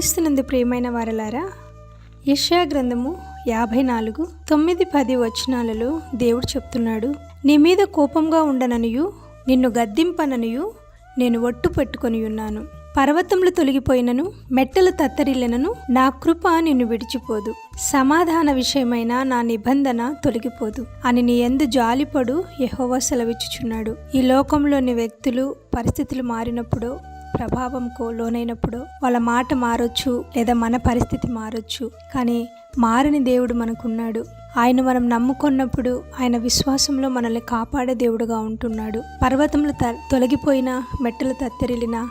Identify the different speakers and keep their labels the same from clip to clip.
Speaker 1: క్రీస్తునందు ప్రియమైన వారలారా, యెషయా గ్రంథము 54, 9, 10 వచనాలలో దేవుడు చెప్తున్నాడు, నీ మీద కోపంగా ఉండననియు నిన్ను గద్దింపననియు నేను ఒట్టు పెట్టుకొని ఉన్నాను. పర్వతములు తొలగిపోయినను మెట్టలు తత్తరిల్లెనను నా కృప నిన్ను విడిచిపోదు. సమాధాన విషయమైన నా నిబంధన తొలగిపోదు అని నీ యందు జాలిపడు యెహోవా సెలవిచ్చుచున్నాడు. ఈ లోకంలోని వ్యక్తులు పరిస్థితులు మారినప్పుడు, ప్రభావంకు లోనైనప్పుడు వాళ్ళ మాట మారొచ్చు, లేదా మన పరిస్థితి మారొచ్చు. కానీ మారని దేవుడు మనకున్నాడు. ఆయన మనం నమ్ముకున్నప్పుడు ఆయన విశ్వాసంలో మనల్ని కాపాడే దేవుడుగా ఉంటున్నాడు. పర్వతములు తొలగిపోయినా, మెట్టలు తత్తరిల్లినా,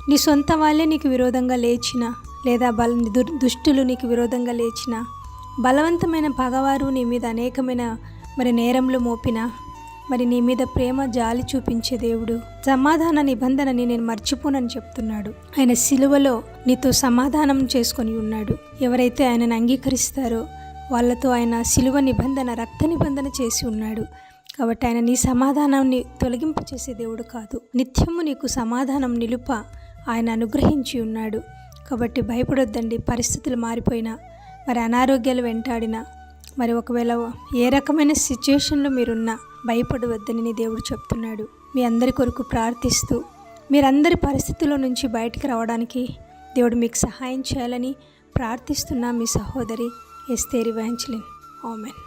Speaker 1: నీ సొంత వాళ్ళే నీకు విరోధంగా లేచిన, లేదా దుష్టులు నీకు విరోధంగా లేచిన, బలవంతమైన పగవారు నీ మీద అనేకమైన నేరములు మోపిన, నీ మీద ప్రేమ జాలి చూపించే దేవుడు సమాధాన నిబంధనని నేను మర్చిపోనని చెప్తున్నాడు. ఆయన సిలువలో నీతో సమాధానం చేసుకొని ఉన్నాడు. ఎవరైతే ఆయనను అంగీకరిస్తారో వాళ్ళతో ఆయన సిలువ నిబంధన, రక్త నిబంధన చేసి ఉన్నాడు. కాబట్టి ఆయన నీ సమాధానాన్ని తొలగింప చేసే దేవుడు కాదు, నిత్యము నీకు సమాధానం నిలుప ఆయన అనుగ్రహించి ఉన్నాడు. కాబట్టి భయపడొద్దండి. పరిస్థితులు మారిపోయినా, అనారోగ్యాలు వెంటాడినా, ఒకవేళ ఏ రకమైన సిచ్యుయేషన్లో మీరున్నా భయపడవద్దని నీ దేవుడు చెప్తున్నాడు. మీ అందరి కొరకు ప్రార్థిస్తూ మీరందరి పరిస్థితుల్లో నుంచి బయటికి రావడానికి దేవుడు మీకు సహాయం చేయాలని ప్రార్థిస్తున్నా మీ సహోదరి ఎస్తేర్ ఎవాంజెలిన్. ఆమెన్.